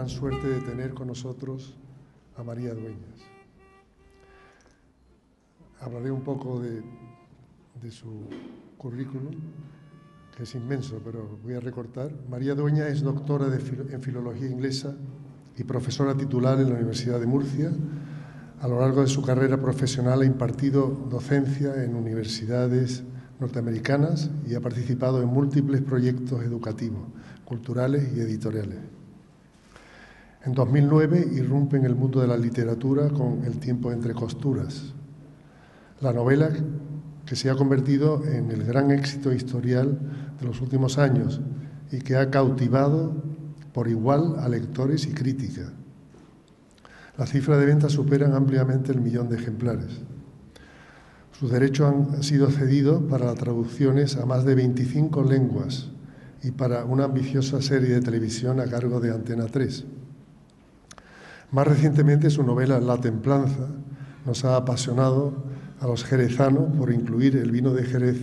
gran suerte de tener con nosotros a María Dueñas. Hablaré un poco de su currículum, que es inmenso, pero voy a recortar. María Dueñas es doctora en Filología Inglesa y profesora titular en la Universidad de Murcia. A lo largo de su carrera profesional ha impartido docencia en universidades norteamericanas y ha participado en múltiples proyectos educativos, culturales y editoriales. En 2009 irrumpe en el mundo de la literatura con El tiempo entre costuras, la novela que se ha convertido en el gran éxito historial de los últimos años y que ha cautivado por igual a lectores y crítica. Las cifras de ventas superan ampliamente el 1.000.000 de ejemplares. Sus derechos han sido cedidos para las traducciones a más de 25 lenguas y para una ambiciosa serie de televisión a cargo de Antena 3. Más recientemente, su novela La Templanza nos ha apasionado a los jerezanos por incluir el vino de Jerez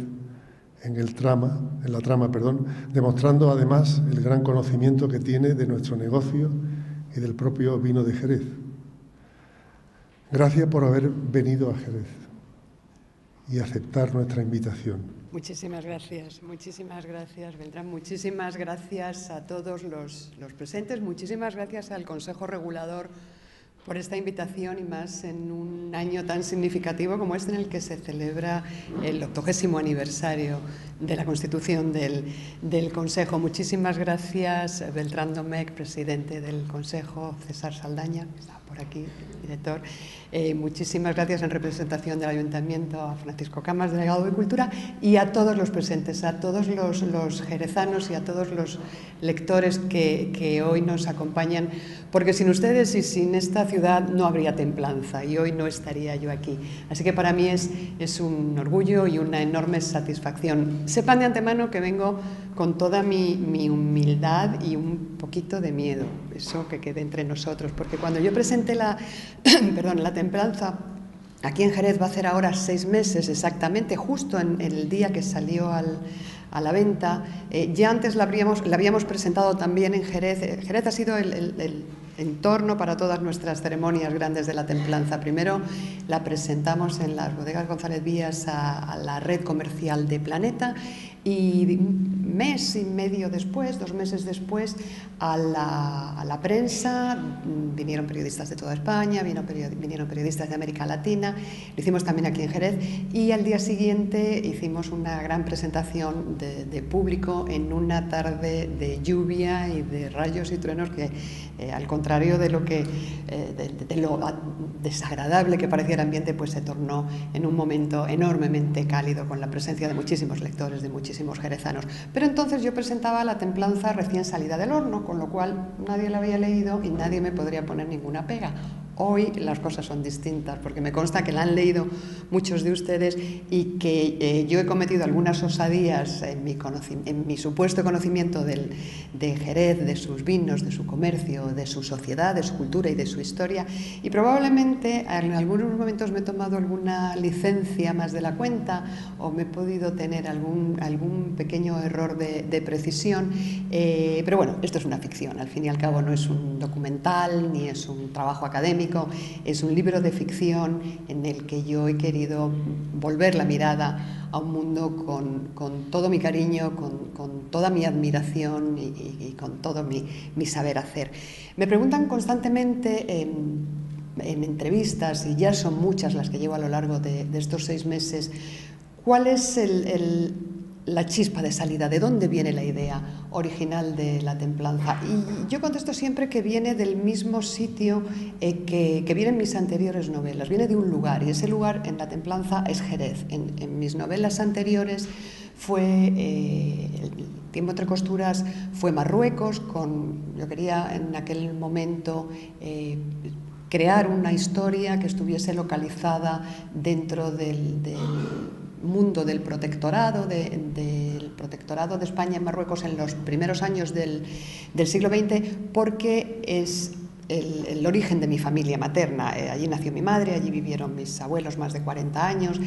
en la trama, demostrando además el gran conocimiento que tiene de nuestro negocio y del propio vino de Jerez. Gracias por haber venido a Jerez y aceptar nuestra invitación. Muchísimas gracias, Beltrán. Muchísimas gracias a todos los presentes, muchísimas gracias al Consejo Regulador por esta invitación y más en un año tan significativo como este en el que se celebra el 80º aniversario de la constitución del Consejo. Muchísimas gracias, Beltrán Domecq, presidente del Consejo, César Saldaña, que está por aquí, director. Muchísimas gracias en representación del Ayuntamiento a Francisco Camas, delegado de Cultura, y a todos los presentes, a todos los jerezanos y a todos los lectores que hoy nos acompañan, porque sin ustedes y sin esta ciudad no habría Templanza y hoy no estaría yo aquí. Así que para mí es un orgullo y una enorme satisfacción. Sepan de antemano que vengo con toda mi humildad y un poquito de miedo, eso que quede entre nosotros, porque cuando yo presenté la Templanza aquí en Jerez, va a hacer ahora 6 meses exactamente, justo en el día que salió a la venta, ya antes la habíamos presentado también en Jerez. Jerez ha sido el entorno para todas nuestras ceremonias grandes de la Templanza. Primero la presentamos en las bodegas González Vías a la red comercial de Planeta y un mes y medio después, 2 meses después, a la prensa. Vinieron periodistas de toda España, vinieron periodistas de América Latina, lo hicimos también aquí en Jerez y al día siguiente hicimos una gran presentación de público en una tarde de lluvia y de rayos y truenos que al contrario de lo desagradable que parecía el ambiente, pues se tornó en un momento enormemente cálido con la presencia de muchísimos lectores, de muchísimos jerezanos. Pero entonces yo presentaba la Templanza recién salida del horno, con lo cual nadie la había leído y nadie me podría poner ninguna pega. Hoy las cosas son distintas, porque me consta que la han leído muchos de ustedes y que yo he cometido algunas osadías en mi supuesto conocimiento de Jerez, de sus vinos, de su comercio, de su sociedad, de su cultura y de su historia, y probablemente en algunos momentos me he tomado alguna licencia más de la cuenta o me he podido tener algún pequeño error de precisión, pero bueno, esto es una ficción, al fin y al cabo no es un documental ni es un trabajo académico. Es un libro de ficción en el que yo he querido volver la mirada a un mundo con todo mi cariño, con toda mi admiración y con todo mi saber hacer. Me preguntan constantemente en entrevistas, y ya son muchas las que llevo a lo largo de estos 6 meses, ¿cuál es la chispa de salida? ¿De dónde viene la idea original de la Templanza? Y yo contesto siempre que viene del mismo sitio que vienen mis anteriores novelas, viene de un lugar, y ese lugar en la Templanza es Jerez. En mis novelas anteriores fue El tiempo entre costuras, fue Marruecos, yo quería en aquel momento crear una historia que estuviese localizada dentro del mundo del protectorado, del protectorado de España en Marruecos en los primeros años del siglo XX, porque es el origen de mi familia materna. Allí nació mi madre, allí vivieron mis abuelos más de 40 años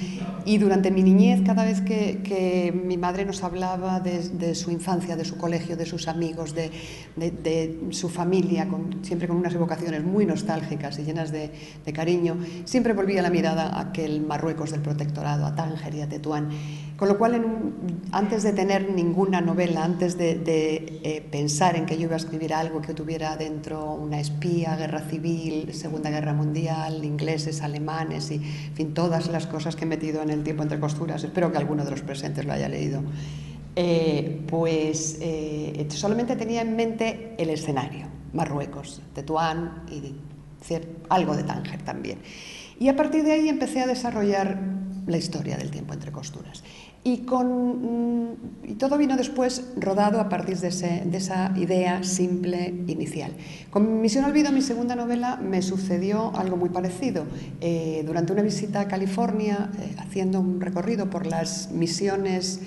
y durante mi niñez, cada vez que mi madre nos hablaba de su infancia, de su colegio, de sus amigos, de su familia, siempre con unas evocaciones muy nostálgicas y llenas de cariño, siempre volvía la mirada a aquel Marruecos del protectorado, a Tánger y a Tetuán. Con lo cual, antes de tener ninguna novela, antes de pensar en que yo iba a escribir algo que tuviera dentro una espía, guerra civil, Segunda Guerra Mundial, ingleses, alemanes y, en fin, todas las cosas que he metido en El tiempo entre costuras, espero que alguno de los presentes lo haya leído, solamente tenía en mente el escenario, Marruecos, Tetuán y algo de Tánger también. Y a partir de ahí empecé a desarrollar la historia del tiempo entre costuras. Y todo vino después rodado a partir de esa idea simple inicial. Con Misión Olvido, mi segunda novela, me sucedió algo muy parecido. Durante una visita a California, haciendo un recorrido por las misiones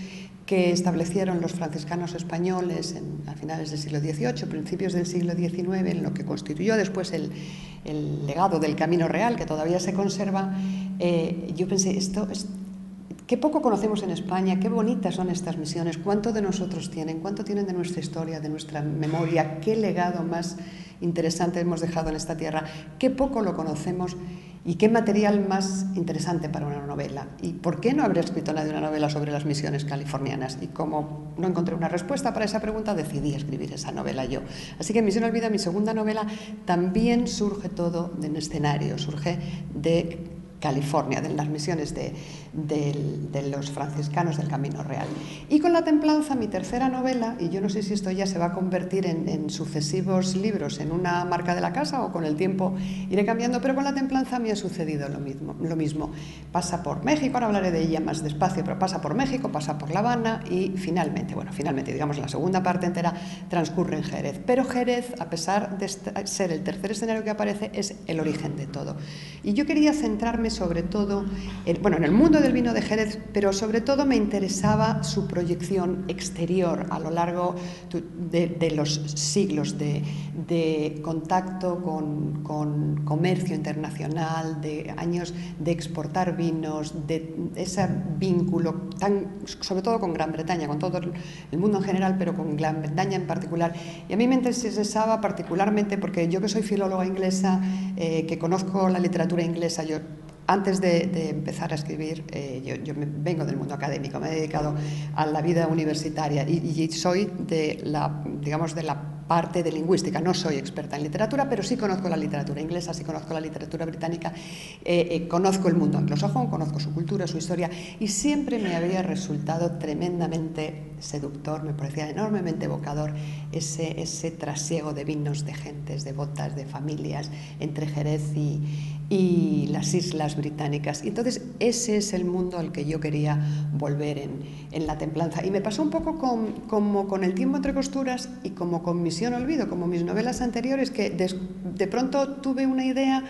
que establecieron los franciscanos españoles a finales del siglo XVIII, principios del siglo XIX, en lo que constituyó después el legado del Camino Real, que todavía se conserva, yo pensé, qué poco conocemos en España, qué bonitas son estas misiones, cuánto de nosotros tienen, cuánto tienen de nuestra historia, de nuestra memoria, qué legado más interesante hemos dejado en esta tierra, qué poco lo conocemos y qué material más interesante para una novela. ¿Y por qué no habría escrito nadie una novela sobre las misiones californianas? Y como no encontré una respuesta para esa pregunta, decidí escribir esa novela yo. Así que Misión Olvida, mi segunda novela, también surge todo de un escenario, surge de California, de las misiones de los franciscanos del Camino Real. Y con La Templanza, mi tercera novela, y yo no sé si esto ya se va a convertir en sucesivos libros, en una marca de la casa, o con el tiempo iré cambiando, pero con La Templanza me ha sucedido lo mismo. Pasa por México, ahora hablaré de ella más despacio, pero pasa por México, pasa por La Habana y finalmente, digamos, la segunda parte entera transcurre en Jerez. Pero Jerez, a pesar de ser el tercer escenario que aparece, es el origen de todo. Y yo quería centrarme sobre todo en el mundo del vino de Jerez, pero sobre todo me interesaba su proyección exterior a lo largo de los siglos de contacto con comercio internacional, de años de exportar vinos, de ese vínculo sobre todo con Gran Bretaña, con todo el mundo en general, pero con Gran Bretaña en particular. Y a mí me interesaba particularmente porque yo, que soy filóloga inglesa, que conozco la literatura inglesa, antes de empezar a escribir, yo vengo del mundo académico, me he dedicado a la vida universitaria y soy de la parte de lingüística. No soy experta en literatura, pero sí conozco la literatura inglesa, sí conozco la literatura británica, conozco el mundo anglosajón, conozco su cultura, su historia, y siempre me había resultado tremendamente seductor, me parecía enormemente evocador ese trasiego de vinos, de gentes, de botas, de familias entre Jerez y las islas británicas. Y entonces ese es el mundo al que yo quería volver en La Templanza. Y me pasó un poco como con El tiempo entre costuras y como con Misión Olvido, como mis novelas anteriores, que de pronto tuve una idea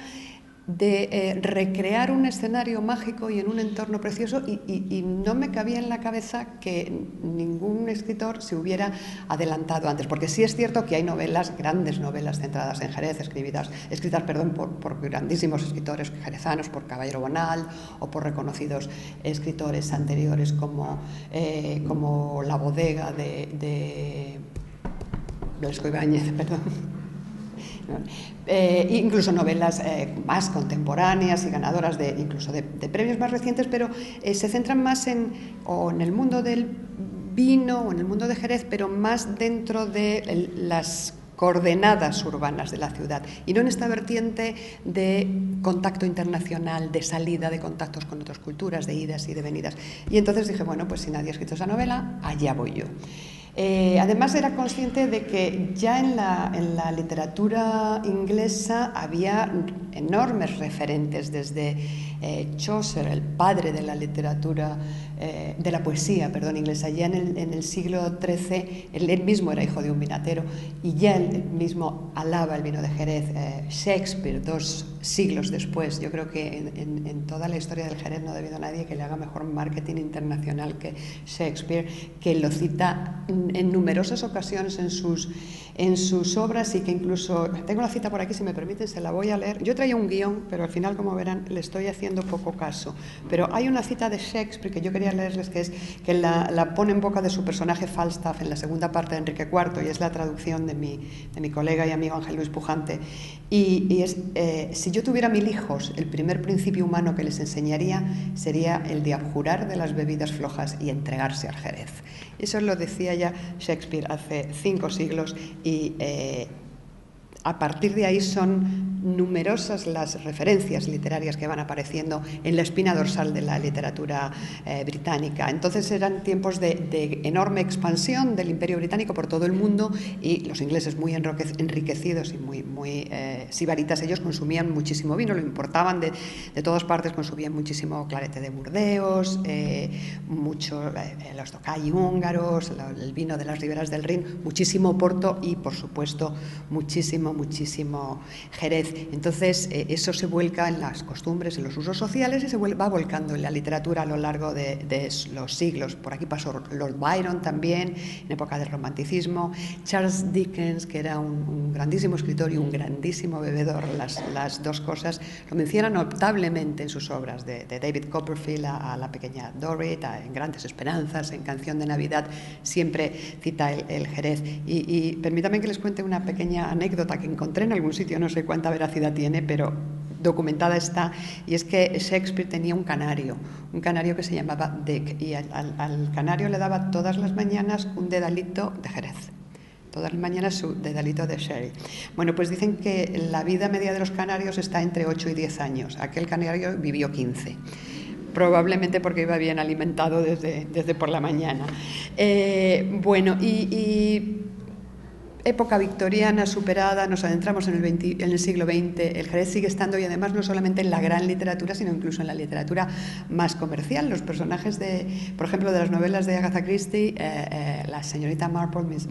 de recrear un escenario mágico y en un entorno precioso y no me cabía en la cabeza que ningún escritor se hubiera adelantado antes, porque sí es cierto que hay novelas, grandes novelas centradas en Jerez, escritas por grandísimos escritores jerezanos, por Caballero Bonal o por reconocidos escritores anteriores como La bodega de Blasco Ibáñez, perdón. Incluso novelas más contemporáneas y ganadoras incluso de premios más recientes, pero se centran más en el mundo del vino o en el mundo de Jerez, pero más dentro de las coordenadas urbanas de la ciudad y no en esta vertiente de contacto internacional, de salida de contactos con otras culturas, de idas y de venidas. Y entonces dije, bueno, pues si nadie ha escrito esa novela, allá voy yo. Además era consciente de que ya en la literatura inglesa había enormes referentes, desde Chaucer, el padre de la literatura, de la poesía, inglesa. Ya en el siglo XIII, él mismo era hijo de un vinatero y ya él mismo alaba el vino de Jerez. Shakespeare, 2 siglos después, yo creo que en toda la historia del Jerez no ha habido nadie que le haga mejor marketing internacional que Shakespeare, que lo cita en numerosas ocasiones en sus en sus obras y que incluso, tengo la cita por aquí, si me permiten, se la voy a leer. Yo traía un guión, pero al final, como verán, le estoy haciendo poco caso. Pero hay una cita de Shakespeare que yo quería leerles, que es que la pone en boca de su personaje Falstaff en la segunda parte de Enrique IV, y es la traducción de mi colega y amigo Ángel Luis Pujante. Y es, si yo tuviera 1000 hijos, el primer principio humano que les enseñaría sería el de abjurar de las bebidas flojas y entregarse al Jerez. Eso lo decía ya Shakespeare hace 5 siglos y a partir de ahí son numerosas las referencias literarias que van apareciendo en la espina dorsal de la literatura británica. Entonces eran tiempos de enorme expansión del Imperio Británico por todo el mundo y los ingleses muy enriquecidos y muy sibaritas, ellos consumían muchísimo vino, lo importaban de todas partes, consumían muchísimo clarete de Burdeos, mucho los Tokay húngaros, el vino de las riberas del Rin, muchísimo Porto y, por supuesto, muchísimo Jerez. Entonces, eso se vuelca en las costumbres, en los usos sociales y se va volcando en la literatura a lo largo de los siglos. Por aquí pasó Lord Byron también, en época del romanticismo. Charles Dickens, que era un grandísimo escritor y un grandísimo bebedor, las dos cosas, lo menciona notablemente en sus obras, de David Copperfield a La pequeña Dorrit, en Grandes Esperanzas, en Canción de Navidad, siempre cita el Jerez. Y permítanme que les cuente una pequeña anécdota que encontré en algún sitio, no sé cuánta veracidad tiene, pero documentada está, y es que Shakespeare tenía un canario que se llamaba Dick, y al canario le daba todas las mañanas un dedalito de Jerez. Todas las mañanas su dedalito de sherry. Bueno, pues dicen que la vida media de los canarios está entre 8 y 10 años. Aquel canario vivió 15. Probablemente porque iba bien alimentado desde por la mañana. Bueno, y época victoriana superada, nos adentramos en el siglo XX, el Jerez sigue estando, y además no solamente en la gran literatura, sino incluso en la literatura más comercial. Los personajes, por ejemplo, de las novelas de Agatha Christie, la señorita Marple, Miss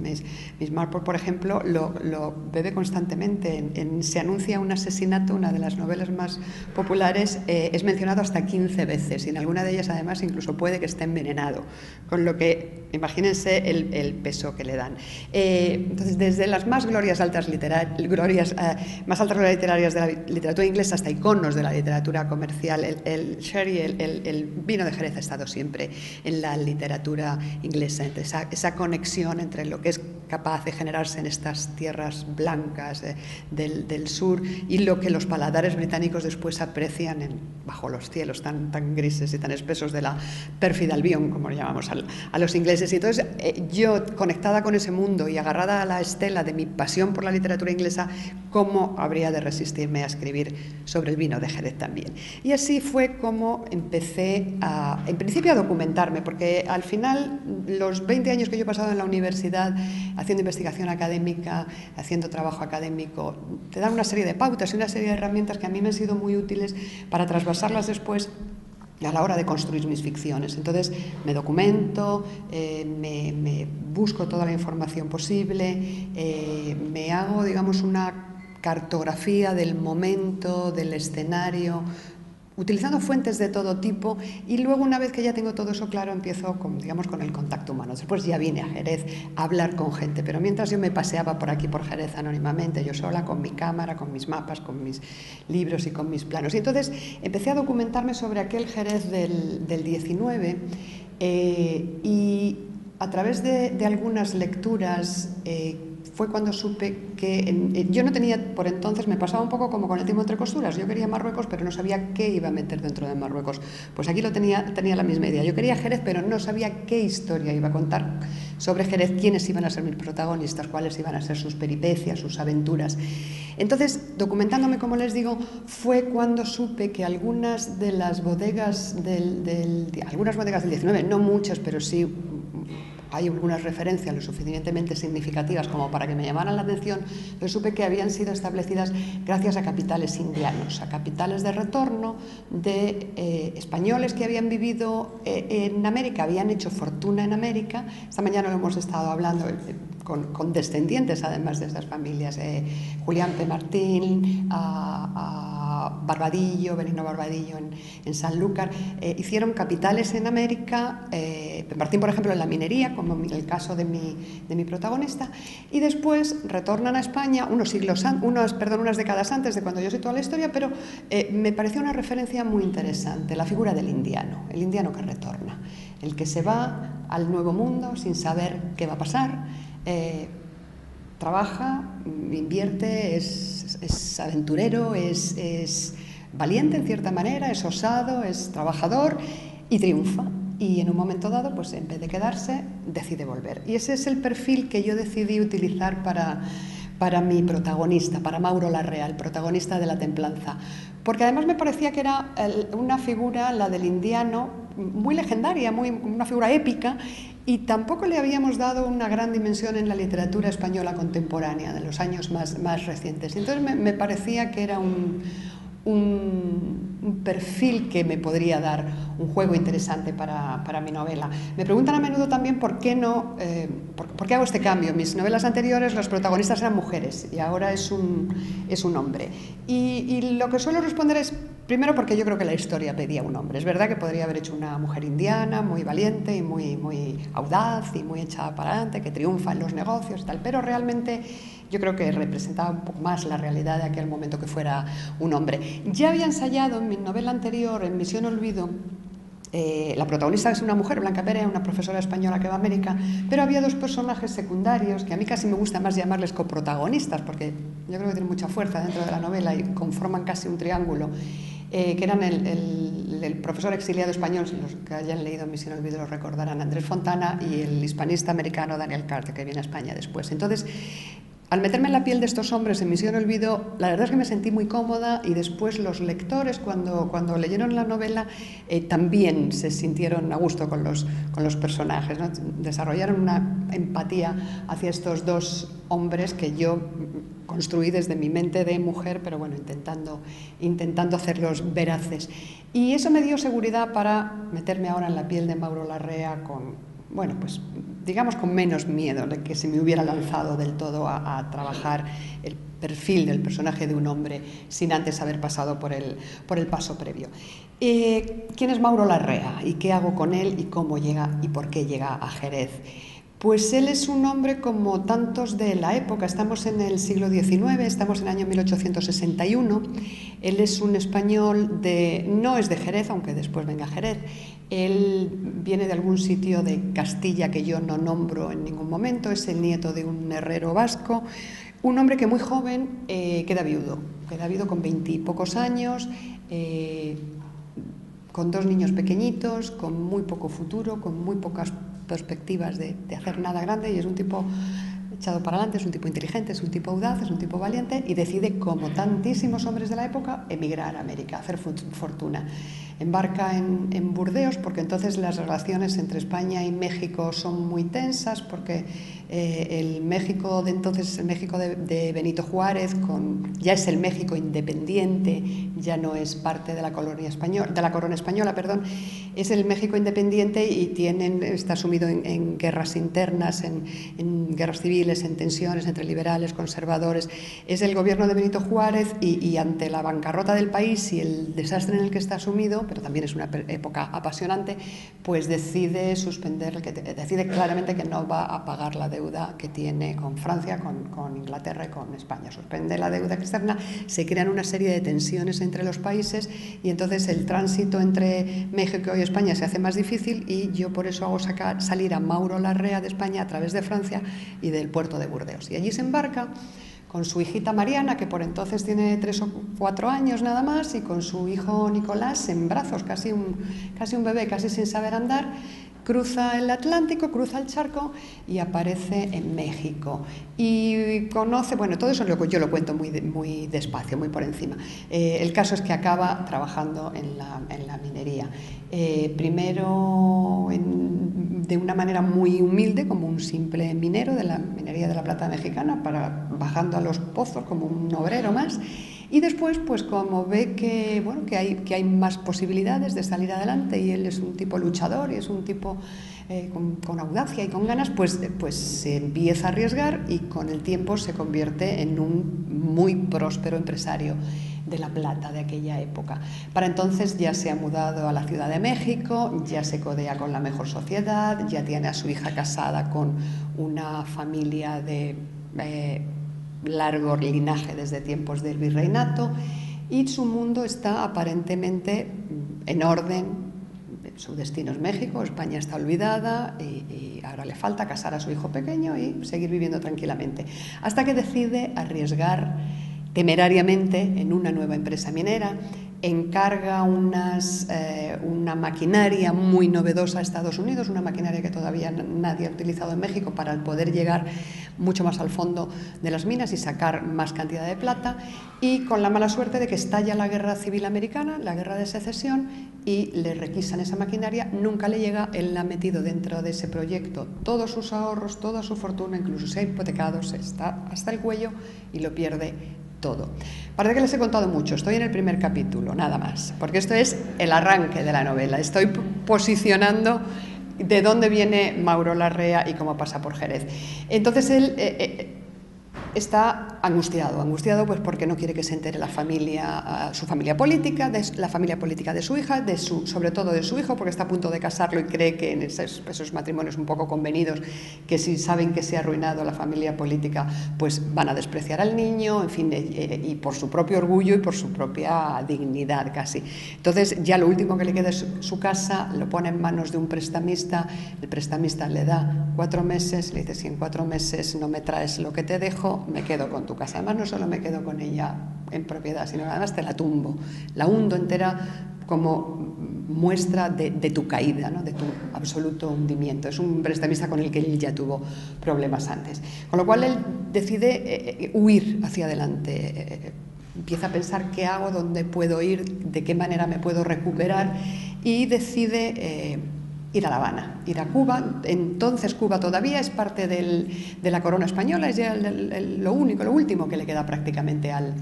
Marple, por ejemplo, lo bebe constantemente. Se anuncia un asesinato, una de las novelas más populares, es mencionado hasta 15 veces, y en alguna de ellas además incluso puede que esté envenenado, con lo que imagínense el peso que le dan. Entonces, desde las más altas literarias de la literatura inglesa hasta iconos de la literatura comercial, el sherry, el vino de Jerez ha estado siempre en la literatura inglesa, entre esa conexión entre lo que es capaz de generarse en estas tierras blancas del sur y lo que los paladares británicos después aprecian bajo los cielos tan grises y tan espesos de la pérfida Albión, como lo llamamos a los ingleses. Y entonces yo, conectada con ese mundo y agarrada a la estela de mi pasión por la literatura inglesa, ¿cómo habría de resistirme a escribir sobre el vino de Jerez también? Y así fue como empecé en principio a documentarme, porque al final los 20 años que yo he pasado en la universidad haciendo investigación académica, haciendo trabajo académico, te dan una serie de pautas y una serie de herramientas que a mí me han sido muy útiles para trasvasarlas después a la hora de construir mis ficciones. Entonces me documento, me busco toda la información posible, me hago, digamos, una cartografía del momento, del escenario, utilizando fuentes de todo tipo, y luego, una vez que ya tengo todo eso claro, empiezo con el contacto humano. Después ya vine a Jerez a hablar con gente, pero mientras yo me paseaba por aquí, por Jerez, anónimamente, yo sola, con mi cámara, con mis mapas, con mis libros y con mis planos. Y entonces empecé a documentarme sobre aquel Jerez del 19, y a través de algunas lecturas fue cuando supe que yo no tenía, por entonces me pasaba un poco como con el tiempo entre costuras. Yo quería Marruecos, pero no sabía qué iba a meter dentro de Marruecos. Pues aquí tenía la misma idea. Yo quería Jerez, pero no sabía qué historia iba a contar sobre Jerez, quiénes iban a ser mis protagonistas, cuáles iban a ser sus peripecias, sus aventuras. Entonces, documentándome, como les digo, fue cuando supe que algunas de las bodegas algunas bodegas del 19, no muchas, pero sí hay algunas referencias lo suficientemente significativas como para que me llamaran la atención, pero supe que habían sido establecidas gracias a capitales indianos, a capitales de retorno de españoles que habían vivido en América, habían hecho fortuna en América. Esta mañana lo hemos estado hablando con descendientes, además de estas familias, Julián P. Martín, Barbadillo, Benigno Barbadillo en Sanlúcar, hicieron capitales en América, Martín, por ejemplo, en la minería, como en el caso de mi protagonista, y después retornan a España unas décadas antes de cuando yo sé toda la historia, pero me pareció una referencia muy interesante, la figura del indiano, el indiano que retorna, el que se va al nuevo mundo sin saber qué va a pasar, trabaja, invierte, es aventurero, es valiente en cierta manera, es osado, es trabajador y triunfa. Y en un momento dado, pues en vez de quedarse, decide volver. Y ese es el perfil que yo decidí utilizar para mi protagonista, para Mauro Larrea, el protagonista de La Templanza. Porque además me parecía que era una figura, la del indiano, muy legendaria, una figura épica, y tampoco le habíamos dado una gran dimensión en la literatura española contemporánea, de los años más recientes. Entonces me parecía que era un perfil que me podría dar un juego interesante para mi novela. Me preguntan a menudo también por qué hago este cambio. Mis novelas anteriores los protagonistas eran mujeres y ahora es un hombre. Y lo que suelo responder es, primero, porque yo creo que la historia pedía un hombre. Es verdad que podría haber hecho una mujer indiana, muy valiente y muy audaz y muy echada para adelante, que triunfa en los negocios y tal, pero realmente yo creo que representaba un poco más la realidad de aquel momento que fuera un hombre. Ya había ensayado en mi novela anterior, en Misión Olvido, la protagonista es una mujer, Blanca Pérez, una profesora española que va a América, pero había dos personajes secundarios que a mí casi me gusta más llamarles coprotagonistas, porque yo creo que tienen mucha fuerza dentro de la novela y conforman casi un triángulo, que eran el profesor exiliado español, los que hayan leído Misión Olvido lo recordarán, Andrés Fontana, y el hispanista americano Daniel Carter, que viene a España después. Entonces, al meterme en la piel de estos hombres en Misión Olvido, la verdad es que me sentí muy cómoda, y después los lectores, cuando leyeron la novela, también se sintieron a gusto con los personajes, ¿no? Desarrollaron una empatía hacia estos dos hombres que yo construí desde mi mente de mujer, pero bueno, intentando hacerlos veraces. Y eso me dio seguridad para meterme ahora en la piel de Mauro Larrea pues digamos con menos miedo de que se me hubiera lanzado del todo a trabajar el perfil del personaje de un hombre sin antes haber pasado por el paso previo. ¿Quién es Mauro Larrea? ¿Y qué hago con él? ¿Y cómo llega y por qué llega a Jerez? Pues él es un hombre como tantos de la época. Estamos en el siglo XIX, estamos en el año 1861. Él es un español no es de Jerez, aunque después venga a Jerez. Él viene de algún sitio de Castilla que yo no nombro en ningún momento. Es el nieto de un herrero vasco. Un hombre que muy joven queda viudo con 20 y pocos años, con dos niños pequeñitos, con muy poco futuro, con muy pocas perspectivas de hacer nada grande, y es un tipo echado para adelante, es un tipo inteligente, es un tipo audaz, es un tipo valiente, y decide, como tantísimos hombres de la época, emigrar a América, hacer fortuna. Embarca en Burdeos, porque entonces las relaciones entre España y México son muy tensas, porque el México de entonces, el México de Benito Juárez, ya es el México independiente, ya no es parte de la corona española, es el México independiente, y está sumido en guerras internas, en guerras civiles, en tensiones entre liberales, conservadores. Es el gobierno de Benito Juárez, y ante la bancarrota del país y el desastre en el que está sumido, pero también es una época apasionante, pues decide claramente que no va a pagar la deuda que tiene con Francia, con Inglaterra y con España. Suspende la deuda externa, se crean una serie de tensiones entre los países, y entonces el tránsito entre México y España se hace más difícil, y yo por eso hago salir a Mauro Larrea de España a través de Francia y del puerto de Burdeos. Y allí se embarca con su hijita Mariana, que por entonces tiene 3 o 4 años nada más, y con su hijo Nicolás en brazos, casi un bebé, casi sin saber andar. Cruza el Atlántico, cruza el charco y aparece en México. Y conoce, todo eso yo lo cuento muy despacio, muy por encima. El caso es que acaba trabajando en la minería. Primero de una manera muy humilde, como un simple minero de la minería de la plata mexicana, bajando a los pozos como un obrero más. Y después, pues como ve que hay más posibilidades de salir adelante, y él es un tipo luchador y es un tipo con audacia y con ganas, pues se empieza a arriesgar, y con el tiempo se convierte en un muy próspero empresario de La Plata de aquella época. Para entonces ya se ha mudado a la Ciudad de México, ya se codea con la mejor sociedad, ya tiene a su hija casada con una familia de largo linaje desde tiempos del virreinato, y su mundo está aparentemente en orden. Su destino es México, España está olvidada y ahora le falta casar a su hijo pequeño y seguir viviendo tranquilamente. Hasta que decide arriesgar temerariamente en una nueva empresa minera, encarga una maquinaria muy novedosa a Estados Unidos, una maquinaria que todavía nadie ha utilizado en México para poder llegar mucho más al fondo de las minas y sacar más cantidad de plata, y con la mala suerte de que estalla la Guerra Civil Americana, la Guerra de Secesión, y le requisan esa maquinaria, nunca le llega. Él ha metido dentro de ese proyecto todos sus ahorros, toda su fortuna, incluso se ha hipotecado, se está hasta el cuello y lo pierde todo. Parece que les he contado mucho, estoy en el primer capítulo, nada más, porque esto es el arranque de la novela. Estoy posicionando de dónde viene Mauro Larrea y cómo pasa por Jerez. Entonces él está angustiado pues porque no quiere que se entere la familia, su familia política, la familia política de su hija, sobre todo de su hijo, porque está a punto de casarlo y cree que en esos matrimonios un poco convenidos, que si saben que se ha arruinado la familia política, pues van a despreciar al niño, en fin, y por su propio orgullo y por su propia dignidad casi. Entonces ya lo último que le queda es su casa, lo pone en manos de un prestamista, el prestamista le da 4 meses, le dice: si en 4 meses no me traes lo que te dejo, me quedo con tu casa. Además, no solo me quedo con ella en propiedad, sino que además te la tumbo, la hundo entera como muestra de tu caída, ¿no? De tu absoluto hundimiento. Es un prestamista con el que él ya tuvo problemas antes. Con lo cual él decide huir hacia adelante, empieza a pensar qué hago, dónde puedo ir, de qué manera me puedo recuperar, y decide ir a La Habana, ir a Cuba. Entonces Cuba todavía es parte de la corona española, es ya lo último que le queda prácticamente al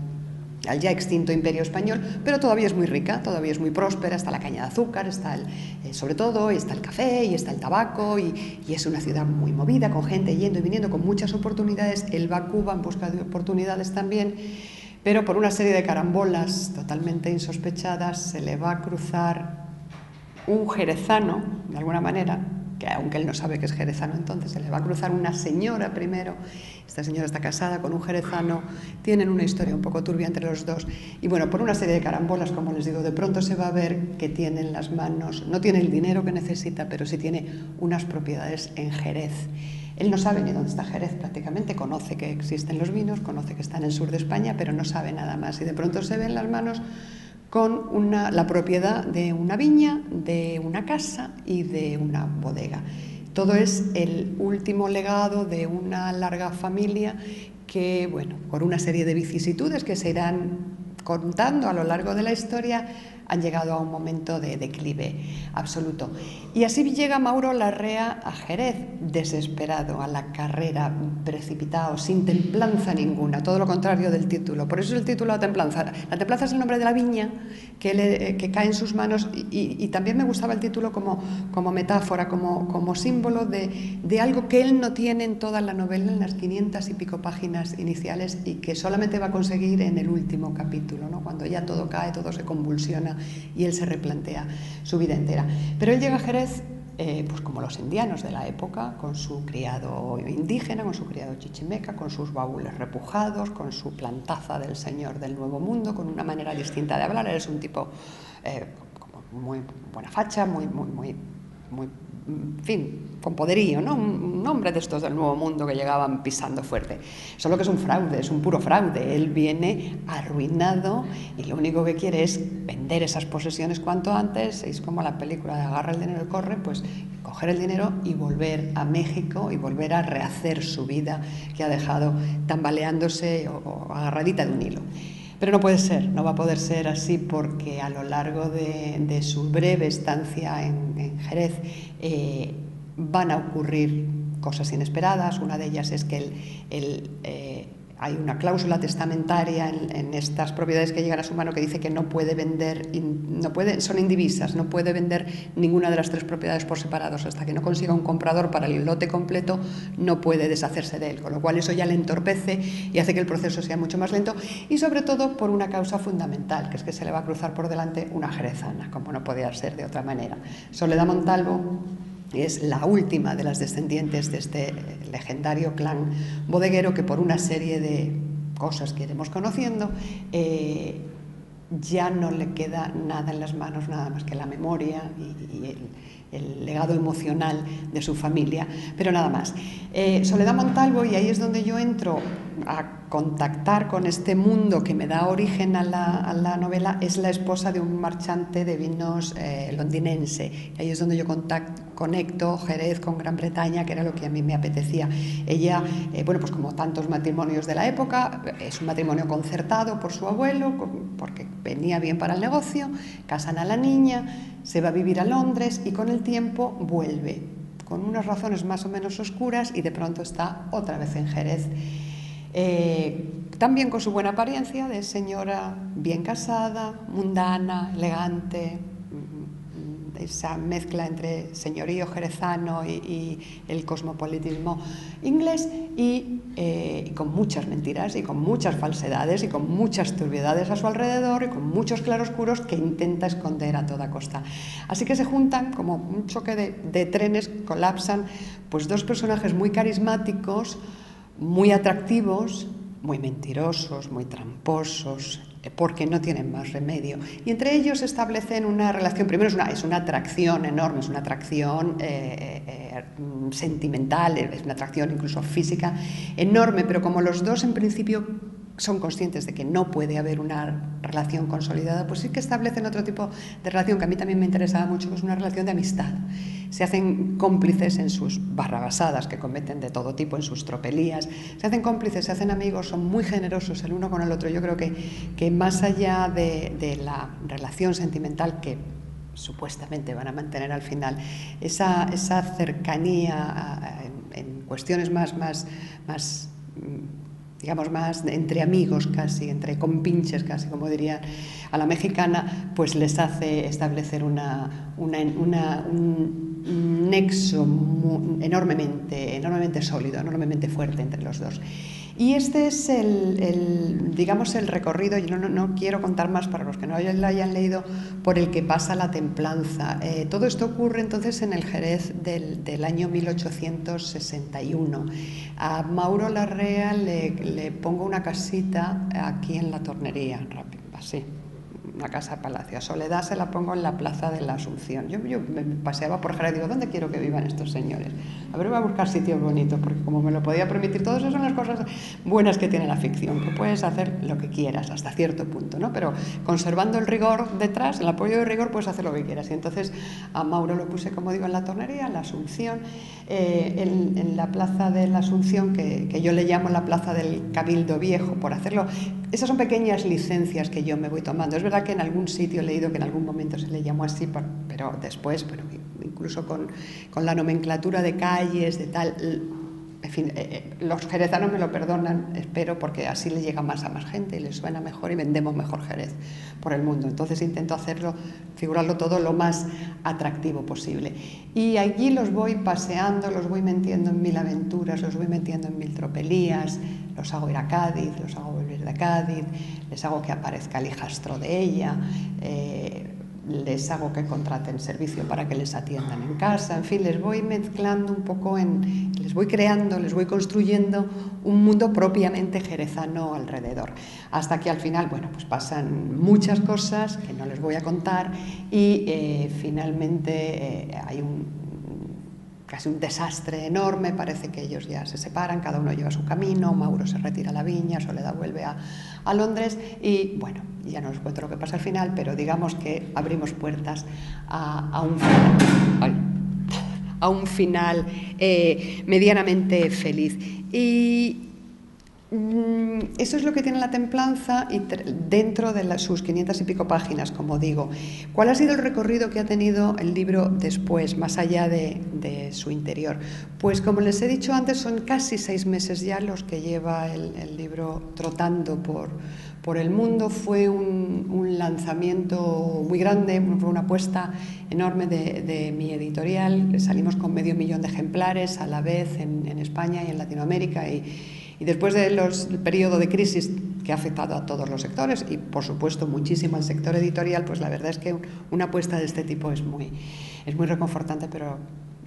ya extinto Imperio Español, pero todavía es muy rica, todavía es muy próspera, está la caña de azúcar, está sobre todo, está el café y está el tabaco, y es una ciudad muy movida, con gente yendo y viniendo, con muchas oportunidades. Él va a Cuba en busca de oportunidades también, pero por una serie de carambolas totalmente insospechadas se le va a cruzar un jerezano, de alguna manera, que aunque él no sabe que es jerezano, entonces se le va a cruzar una señora primero. Esta señora está casada con un jerezano, tienen una historia un poco turbia entre los dos, y bueno, por una serie de carambolas, como les digo, de pronto se va a ver que tiene en las manos, no tiene el dinero que necesita, pero sí tiene unas propiedades en Jerez. Él no sabe ni dónde está Jerez prácticamente, conoce que existen los vinos, conoce que está en el sur de España, pero no sabe nada más, y de pronto se ve en las manos con la propiedad de una viña, de una casa y de una bodega. Todo es el último legado de una larga familia que, bueno, por una serie de vicisitudes que se irán contando a lo largo de la historia, han llegado a un momento de declive absoluto. Y así llega Mauro Larrea a Jerez, desesperado, a la carrera, precipitado, sin templanza ninguna, todo lo contrario del título. Por eso es el título La Templanza. La templanza es el nombre de la viña que cae en sus manos, y también me gustaba el título como metáfora, como símbolo de algo que él no tiene en toda la novela, en las 500 y pico páginas iniciales, y que solamente va a conseguir en el último capítulo, ¿no? Cuando ya todo cae, todo se convulsiona y él se replantea su vida entera. Pero él llega a Jerez, pues como los indianos de la época, con su criado indígena, con su criado chichimeca, con sus baúles repujados, con su plantaza del señor del Nuevo Mundo, con una manera distinta de hablar. Él es un tipo como muy buena facha, muy, en fin, con poderío, ¿no? Un hombre de estos del Nuevo Mundo que llegaban pisando fuerte. Solo que es un fraude, es un puro fraude. Él viene arruinado y lo único que quiere es vender esas posesiones cuanto antes. Es como la película de Agarra el dinero y corre, pues coger el dinero y volver a México y volver a rehacer su vida que ha dejado tambaleándose o agarradita de un hilo. Pero no puede ser, no va a poder ser así, porque a lo largo de su breve estancia en Jerez van a ocurrir cosas inesperadas. Una de ellas es que hay una cláusula testamentaria en estas propiedades que llegan a su mano que dice que no puede vender, son indivisas, no puede vender ninguna de las 3 propiedades por separados hasta que no consiga un comprador para el lote completo, no puede deshacerse de él, con lo cual eso ya le entorpece y hace que el proceso sea mucho más lento, y sobre todo por una causa fundamental, que es que se le va a cruzar por delante una jerezana, como no podía ser de otra manera. Soledad Montalvo es la última de las descendientes de este legendario clan bodeguero que, por una serie de cosas que iremos conociendo, ya no le queda nada en las manos, nada más que la memoria y el legado emocional de su familia, pero nada más. Soledad Montalvo, y ahí es donde yo entro a contactar con este mundo que me da origen a la novela, es la esposa de un marchante de vinos londinense. Y ahí es donde yo conecto Jerez con Gran Bretaña, que era lo que a mí me apetecía. Ella, bueno, pues como tantos matrimonios de la época, es un matrimonio concertado por su abuelo, porque venía bien para el negocio, casan a la niña, se va a vivir a Londres y con el tiempo vuelve, con unas razones más o menos oscuras, y de pronto está otra vez en Jerez. También con su buena apariencia de señora bien casada, mundana, elegante, esa mezcla entre señorío jerezano y el cosmopolitismo inglés, y con muchas mentiras y con muchas falsedades y con muchas turbiedades a su alrededor y con muchos claroscuros que intenta esconder a toda costa. Así que se juntan, como un choque de trenes, colapsan pues 2 personajes muy carismáticos, muy atractivos, muy mentirosos, muy tramposos, porque no tienen más remedio. Y entre ellos establecen una relación, primero es una atracción enorme, es una atracción sentimental, es una atracción incluso física enorme, pero como los dos en principio son conscientes de que no puede haber una relación consolidada, pues sí que establecen otro tipo de relación que a mí también me interesaba mucho, que es una relación de amistad. Se hacen cómplices en sus barrabasadas que cometen de todo tipo, en sus tropelías, se hacen cómplices, se hacen amigos, son muy generosos el uno con el otro. Yo creo que más allá de la relación sentimental que supuestamente van a mantener al final, esa cercanía en cuestiones más digamos, más entre amigos casi, entre compinches casi, como dirían a la mexicana, pues les hace establecer un nexo enormemente sólido, enormemente fuerte entre los dos. Y este es digamos, el recorrido, yo no quiero contar más para los que no lo hayan leído, por el que pasa la templanza. Todo esto ocurre entonces en el Jerez del año 1861. A Mauro Larrea le pongo una casita aquí en la Tornería, así, una casa de palacio. A Soledad se la pongo en la Plaza de la Asunción. Yo me paseaba por Jerez y digo, ¿dónde quiero que vivan estos señores? A ver, voy a buscar sitios bonitos, porque como me lo podía permitir, todas esas son las cosas buenas que tiene la ficción, que puedes hacer lo que quieras hasta cierto punto, ¿no? Pero conservando el rigor detrás, el apoyo de rigor, puedes hacer lo que quieras. Y entonces a Mauro lo puse, como digo, en la Tornería, en la Asunción, en la Plaza de la Asunción, que yo le llamo la Plaza del Cabildo Viejo, por hacerlo. Esas son pequeñas licencias que yo me voy tomando. Es verdad que en algún sitio he leído que en algún momento se le llamó así, pero después, incluso con la nomenclatura de calles, de tal, en fin, los jerezanos me lo perdonan, espero, porque así le llega más a más gente y les suena mejor y vendemos mejor Jerez por el mundo. Entonces intento hacerlo, figurarlo todo lo más atractivo posible. Y allí los voy paseando, los voy metiendo en 1000 aventuras, los voy metiendo en 1000 tropelías, los hago ir a Cádiz, los hago volver de Cádiz, les hago que aparezca el hijastro de ella, les hago que contraten servicio para que les atiendan en casa, en fin, les voy mezclando un poco, les voy creando, les voy construyendo un mundo propiamente jerezano alrededor, hasta que al final, bueno, pues pasan muchas cosas que no les voy a contar y finalmente hay casi un desastre enorme, parece que ellos ya se separan, cada uno lleva su camino, Mauro se retira a la viña, Soledad vuelve a Londres y bueno, ya no os cuento lo que pasa al final, pero digamos que abrimos puertas a un final medianamente feliz. Y Eso es lo que tiene la templanza y dentro de sus 500 y pico páginas, como digo. ¿Cuál ha sido el recorrido que ha tenido el libro después, más allá de su interior? Pues como les he dicho antes, son casi 6 meses ya los que lleva el libro trotando por el mundo. Fue un lanzamiento muy grande, fue una apuesta enorme de mi editorial. Salimos con 500.000 de ejemplares a la vez en España y en Latinoamérica y después del periodo de crisis que ha afectado a todos los sectores y, por supuesto, muchísimo al sector editorial, pues la verdad es que una apuesta de este tipo es muy reconfortante, pero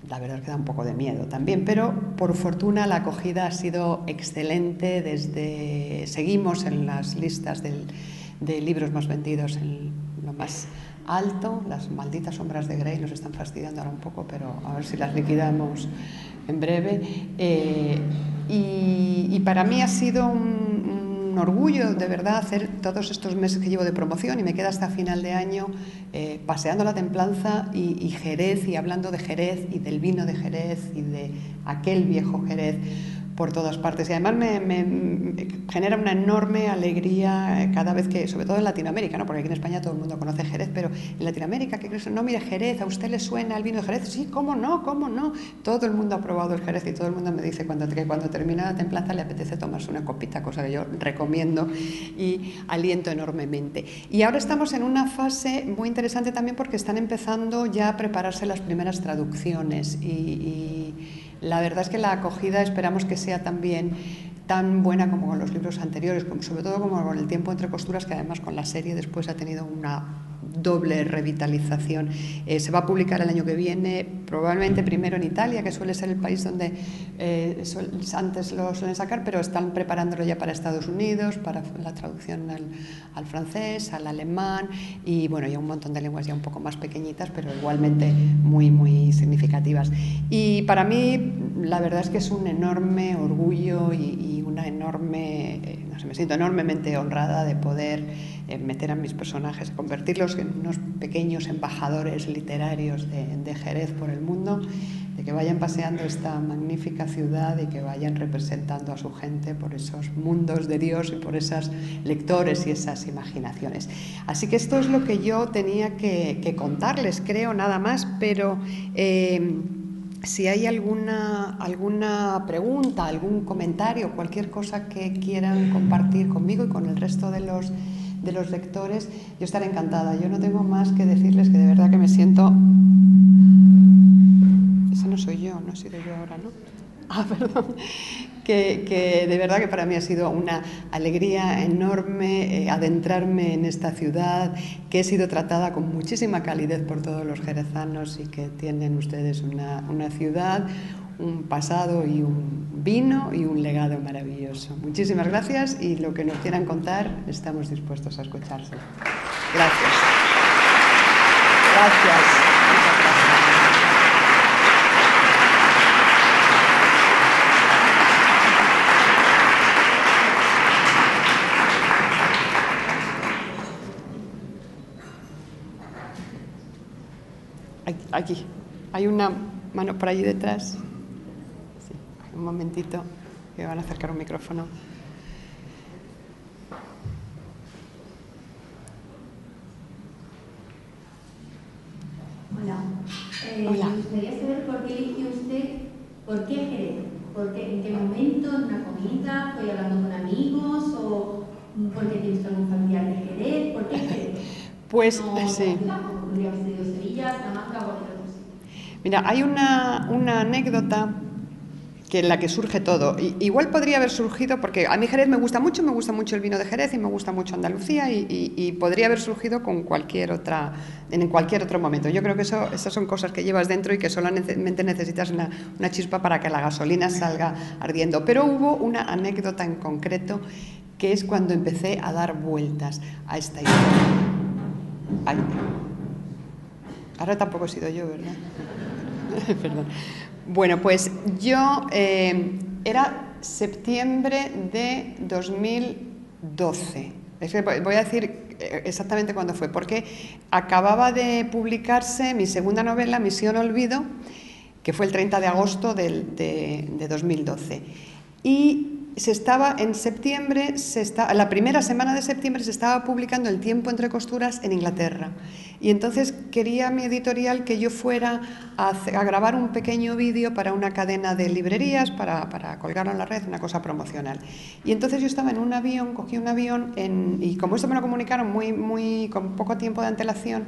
la verdad es que da un poco de miedo también. Pero, por fortuna, la acogida ha sido excelente. Seguimos en las listas de libros más vendidos en lo más alto. Las malditas sombras de Grey nos están fastidiando ahora un poco, pero a ver si las liquidamos en breve. Y para mí ha sido un orgullo, de verdad, hacer todos estos meses que llevo de promoción y me queda hasta final de año paseando la templanza y Jerez, y hablando de Jerez y del vino de Jerez y de aquel viejo Jerez por todas partes. Y además me genera una enorme alegría cada vez que, sobre todo en Latinoamérica, ¿no? Porque aquí en España todo el mundo conoce Jerez, pero en Latinoamérica, ¿qué crees? No, mire, Jerez, ¿a usted le suena el vino de Jerez? Sí, ¿cómo no? ¿Cómo no? Todo el mundo ha probado el Jerez y todo el mundo me dice que cuando termina la templanza le apetece tomarse una copita, cosa que yo recomiendo y aliento enormemente. Y ahora estamos en una fase muy interesante también porque están empezando ya a prepararse las primeras traducciones y la verdad es que la acogida esperamos que sea también tan buena como con los libros anteriores, sobre todo como con El tiempo entre costuras, que además con la serie después ha tenido una doble revitalización. Se va a publicar el año que viene, probablemente primero en Italia, que suele ser el país donde antes lo suelen sacar, pero están preparándolo ya para Estados Unidos, para la traducción al francés, al alemán y bueno, ya un montón de lenguas ya un poco más pequeñitas, pero igualmente muy, muy significativas. Y para mí la verdad es que es un enorme orgullo y una enorme, no sé, me siento enormemente honrada de poder meter a mis personajes, convertirlos en unos pequeños embajadores literarios de Jerez por el mundo, de que vayan paseando esta magnífica ciudad y que vayan representando a su gente por esos mundos de Dios y por esos lectores y esas imaginaciones. Así que esto es lo que yo tenía que contarles, creo, nada más, pero si hay alguna pregunta, algún comentario, cualquier cosa que quieran compartir conmigo y con el resto de los lectores, yo estaré encantada. Yo no tengo más que decirles que de verdad que me siento... Ese no soy yo, no he sido yo ahora, ¿no? Ah, perdón. Que de verdad que para mí ha sido una alegría enorme adentrarme en esta ciudad, que he sido tratada con muchísima calidez por todos los jerezanos y que tienen ustedes una ciudad, un pasado y un vino y un legado maravilloso. Muchísimas gracias y lo que nos quieran contar estamos dispuestos a escucharse. Gracias. Gracias. Muchas gracias. Aquí, hay una mano por allí detrás. Sí, un momentito, que van a acercar un micrófono. Hola. Hola. Me gustaría saber por qué eligió usted, por qué Jerez, en qué momento, en una comida, fue hablando con amigos o porque tiene usted algún familiar de Jerez, ¿por qué Jerez? Pues no, sí. Podría haber sido Sevilla, Salamanca o cualquier otro sitio. Mira, hay una anécdota que en la que surge todo. Igual podría haber surgido, porque a mí Jerez me gusta mucho el vino de Jerez y me gusta mucho Andalucía y podría haber surgido con en cualquier otro momento. Yo creo que esas son cosas que llevas dentro y que solamente necesitas una chispa para que la gasolina salga ardiendo. Pero hubo una anécdota en concreto que es cuando empecé a dar vueltas a esta historia. Ay. Ahora tampoco he sido yo, ¿verdad? Perdón. Bueno, pues yo era septiembre de 2012. Voy a decir exactamente cuándo fue, porque acababa de publicarse mi segunda novela, Misión Olvido, que fue el 30 de agosto de 2012. Y en septiembre, la primera semana de septiembre se estaba publicando El tiempo entre costuras en Inglaterra. Y entonces quería mi editorial que yo fuera a grabar un pequeño vídeo para una cadena de librerías, para colgarlo en la red, una cosa promocional. Y entonces yo estaba en un avión, cogí un avión, y como esto me lo comunicaron con poco tiempo de antelación,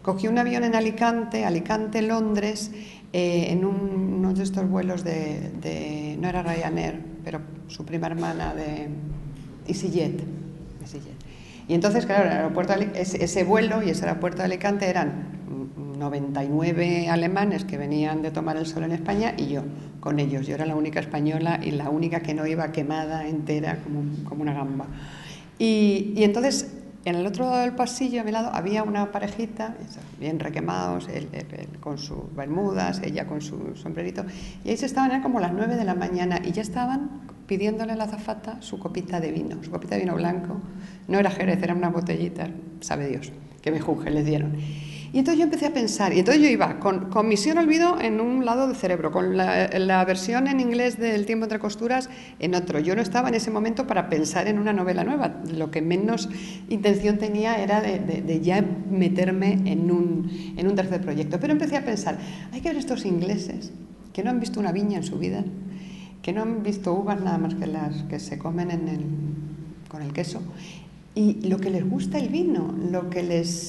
cogí un avión en Alicante-Londres, en uno de estos vuelos no era Ryanair, pero su prima hermana de EasyJet. Y entonces, claro, el aeropuerto ese vuelo y ese aeropuerto de Alicante eran 99 alemanes que venían de tomar el sol en España y yo con ellos. Yo era la única española y la única que no iba quemada entera como una gamba. Y entonces, en el otro lado del pasillo, a mi lado, había una parejita, bien requemados, él con sus bermudas, ella con su sombrerito, y ahí eran como las 9 de la mañana y ya estaban pidiéndole a la azafata su copita de vino blanco. No era Jerez, eran unas botellitas, sabe Dios, que me juzgue, les dieron. Y entonces yo empecé a pensar, y entonces yo iba con Misión Olvido en un lado del cerebro, con la versión en inglés del Tiempo entre costuras en otro. Yo no estaba en ese momento para pensar en una novela nueva, lo que menos intención tenía era de ya meterme en un tercer proyecto. Pero empecé a pensar, hay que ver estos ingleses que no han visto una viña en su vida, que no han visto uvas nada más que las que se comen con el queso, y lo que les gusta el vino,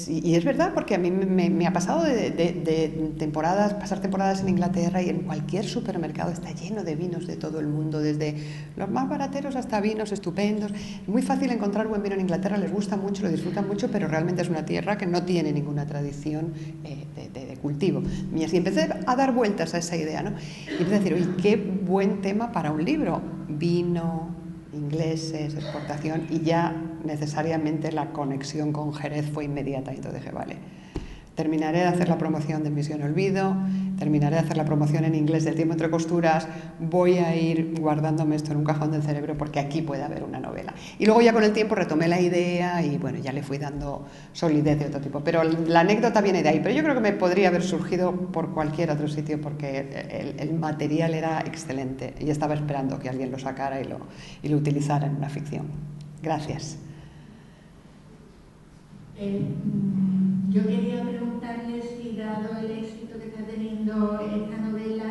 y es verdad, porque a mí me ha pasado de pasar temporadas en Inglaterra y en cualquier supermercado está lleno de vinos de todo el mundo, desde los más barateros hasta vinos estupendos. Es muy fácil encontrar buen vino en Inglaterra, les gusta mucho, lo disfrutan mucho, pero realmente es una tierra que no tiene ninguna tradición de cultivo. Y así empecé a dar vueltas a esa idea, ¿no? Y empecé a decir, oye, qué buen tema para un libro, vino, ingleses, exportación, y ya necesariamente la conexión con Jerez fue inmediata. Y entonces dije, vale, terminaré de hacer la promoción de Misión Olvido, terminaré de hacer la promoción en inglés del Tiempo entre costuras, voy a ir guardándome esto en un cajón del cerebro porque aquí puede haber una novela. Y luego ya con el tiempo retomé la idea y bueno, ya le fui dando solidez de otro tipo. Pero la anécdota viene de ahí, pero yo creo que me podría haber surgido por cualquier otro sitio porque el material era excelente y estaba esperando que alguien lo sacara y lo utilizara en una ficción. Gracias. Yo quería preguntarle si, dado el éxito que está teniendo esta novela,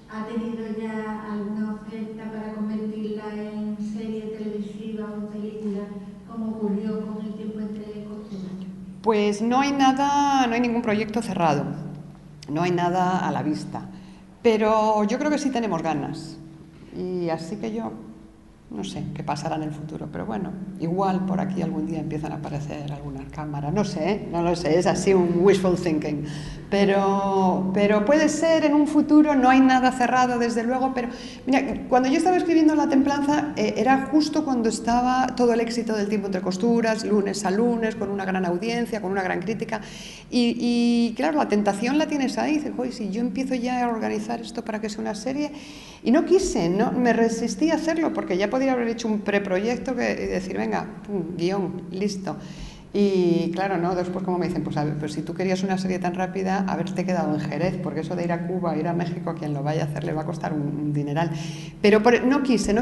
¿ha tenido ya alguna oferta para convertirla en serie televisiva o película, como ocurrió con El tiempo entre costuras? Pues no hay ningún proyecto cerrado, no hay nada a la vista, pero yo creo que sí tenemos ganas, y así que yo no sé qué pasará en el futuro, pero bueno, igual por aquí algún día empiezan a aparecer algunas cámaras, no sé, no lo sé, es así un wishful thinking, pero puede ser en un futuro, no hay nada cerrado desde luego, pero mira, cuando yo estaba escribiendo La Templanza era justo cuando estaba todo el éxito del Tiempo entre costuras, lunes a lunes, con una gran audiencia, con una gran crítica, y claro, la tentación la tienes ahí, dices, oye, si yo empiezo ya a organizar esto para que sea una serie, y no quise, me resistí a hacerlo porque ya podría haber hecho un preproyecto y decir, venga, pum, guión, listo. Y claro, ¿no? Después como me dicen, pues a ver, pues si tú querías una serie tan rápida, haberte quedado en Jerez, porque eso de ir a Cuba, ir a México, a quien lo vaya a hacer le va a costar un dineral. Pero no quise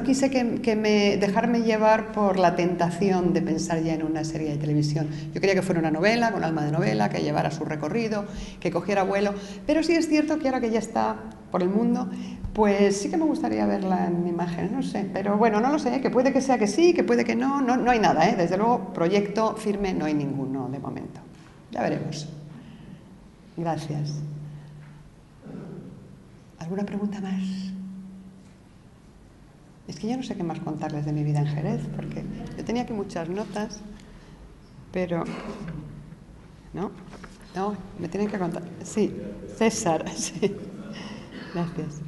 dejarme llevar por la tentación de pensar ya en una serie de televisión. Yo quería que fuera una novela, con alma de novela, que llevara su recorrido, que cogiera vuelo, pero sí es cierto que ahora que ya está por el mundo, pues sí que me gustaría verla en imagen, no sé, pero bueno, no lo sé, que puede que sea que sí, que puede que no hay nada, desde luego, proyecto firme no hay ninguno de momento, ya veremos. Gracias. ¿Alguna pregunta más? Es que yo no sé qué más contarles de mi vida en Jerez, porque yo tenía aquí muchas notas, pero... ¿No? No, me tienen que contar. Sí, César, sí. Gracias.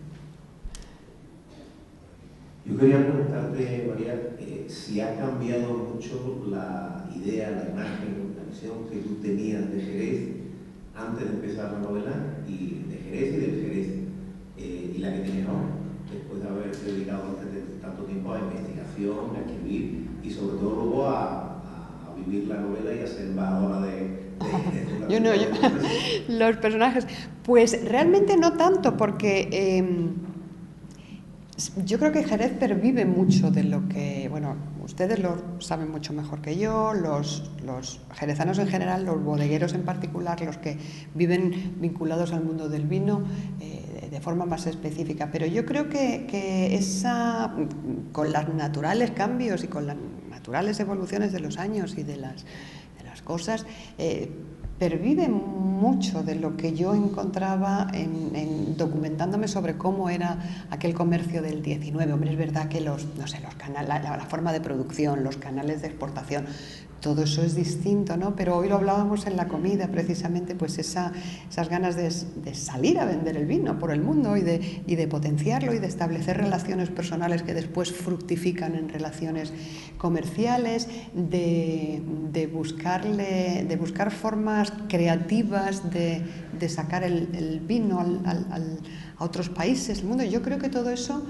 Yo quería preguntarte, María, si ha cambiado mucho la idea, la imagen, la visión que tú tenías de Jerez antes de empezar la novela, y de Jerez y del Jerez, y la que tienes ahora, después de haberte dedicado tanto tiempo a investigación, a escribir, y sobre todo luego a vivir la novela y a ser embajadora de los personajes. Pues realmente no tanto, porque Yo creo que Jerez pervive mucho de lo que, bueno, ustedes lo saben mucho mejor que yo, los jerezanos en general, los bodegueros en particular, los que viven vinculados al mundo del vino de forma más específica. Pero yo creo que esa, con los naturales cambios y con las naturales evoluciones de los años y de las cosas, pervive mucho de lo que yo encontraba documentándome sobre cómo era aquel comercio del 19. Hombre, es verdad que los canales, la forma de producción, los canales de exportación, todo eso es distinto, ¿no? Pero hoy lo hablábamos en la comida, precisamente, pues esas ganas de salir a vender el vino por el mundo y de potenciarlo y de establecer relaciones personales que después fructifican en relaciones comerciales, de buscar formas creativas de sacar el vino a otros países del mundo. Yo creo que todo eso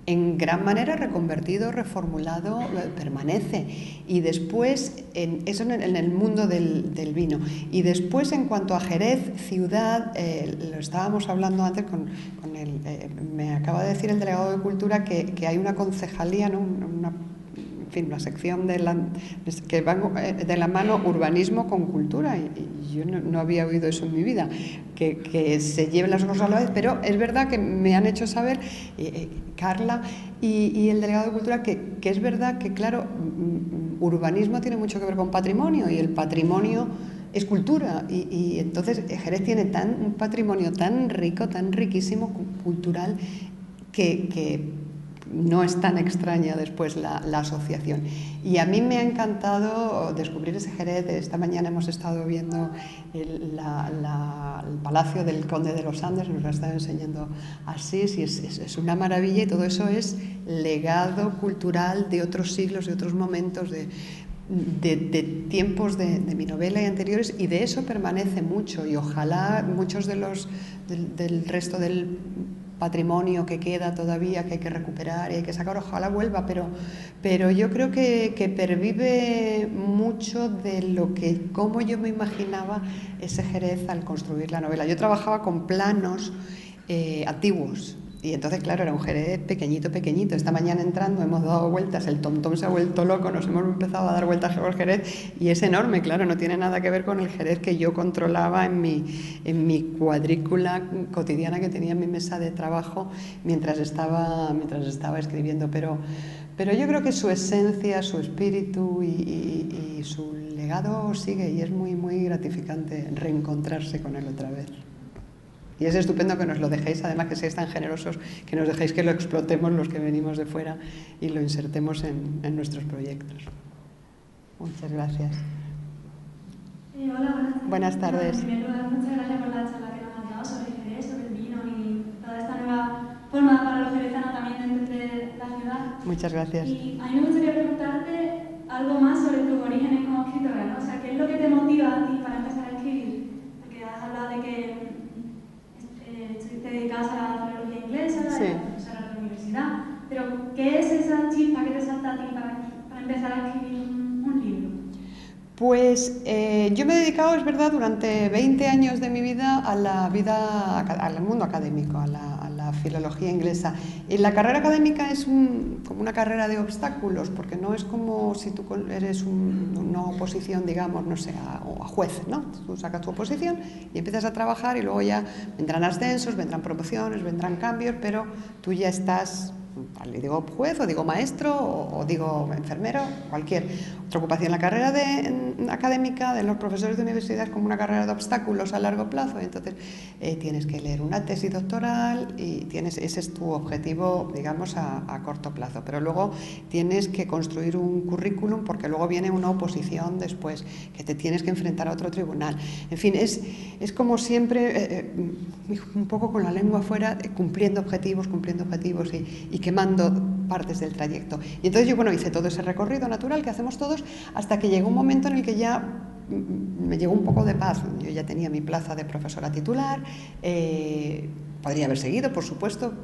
en gran manera reconvertido, reformulado, permanece. Y después, eso en el mundo del vino. Y después, en cuanto a Jerez, ciudad, lo estábamos hablando antes me acaba de decir el delegado de Cultura que hay una concejalía, ¿no? Una sección que va de la mano urbanismo con cultura, y yo no había oído eso en mi vida, que se lleven las cosas a la vez, pero es verdad que me han hecho saber, Carla y el delegado de Cultura, que es verdad que, claro, urbanismo tiene mucho que ver con patrimonio, y el patrimonio es cultura, y entonces Jerez tiene un patrimonio tan rico, tan riquísimo, cultural, que no es tan extraña después la asociación. Y a mí me ha encantado descubrir ese Jerez. Esta mañana hemos estado viendo el Palacio del Conde de los Andes, nos lo ha estado enseñando Asís, y es una maravilla, y todo eso es legado cultural de otros siglos, de otros momentos, de tiempos de mi novela y anteriores, y de eso permanece mucho, y ojalá muchos del resto del patrimonio que queda todavía, que hay que recuperar y hay que sacar, ojalá vuelva, pero yo creo que pervive mucho de cómo yo me imaginaba ese Jerez al construir la novela. Yo trabajaba con planos antiguos, y entonces, claro, era un Jerez pequeñito. Esta mañana entrando hemos dado vueltas, el TomTom se ha vuelto loco, nos hemos empezado a dar vueltas sobre el Jerez, y es enorme, claro, no tiene nada que ver con el Jerez que yo controlaba en mi cuadrícula cotidiana que tenía en mi mesa de trabajo mientras estaba escribiendo, pero yo creo que su esencia, su espíritu y su legado sigue, y es muy, muy gratificante reencontrarse con él otra vez. Y es estupendo que nos lo dejéis, además que seáis tan generosos, que nos dejéis que lo explotemos los que venimos de fuera y lo insertemos en nuestros proyectos. Muchas gracias. Hola, buenas tardes. En primer lugar, muchas gracias por la charla que nos has dado sobre Jerez, sobre el vino y toda esta nueva forma para los jerezanos también de entender la ciudad. Muchas gracias. Y a mí me gustaría preguntarte algo más sobre tus orígenes como escritora, ¿no? O sea, ¿qué es lo que te motiva a ti para empezar a escribir? Porque has hablado de que te dedicas a la filología inglesa, sí, a la universidad, pero ¿qué es esa chispa que te salta a ti para empezar a escribir un libro? Pues yo me he dedicado, es verdad, durante 20 años de mi vida al mundo académico, a la filología inglesa. Y la carrera académica es como una carrera de obstáculos, porque no es como si tú eres una oposición, digamos, no sé, a juez, ¿no? Tú sacas tu oposición y empiezas a trabajar, y luego ya vendrán ascensos, vendrán promociones, vendrán cambios, pero tú ya estás, le digo juez, o digo maestro, o digo enfermero, cualquier otra ocupación. La carrera académica de los profesores de universidad es como una carrera de obstáculos a largo plazo, entonces tienes que leer una tesis doctoral y ese es tu objetivo, digamos, a corto plazo, pero luego tienes que construir un currículum, porque luego viene una oposición después, que te tienes que enfrentar a otro tribunal. En fin, es como siempre, un poco con la lengua afuera, cumpliendo objetivos y quemando partes del trayecto. Y entonces yo, hice todo ese recorrido natural que hacemos todos, hasta que llegó un momento en el que ya me llegó un poco de paz. Yo ya tenía mi plaza de profesora titular, podría haber seguido, por supuesto,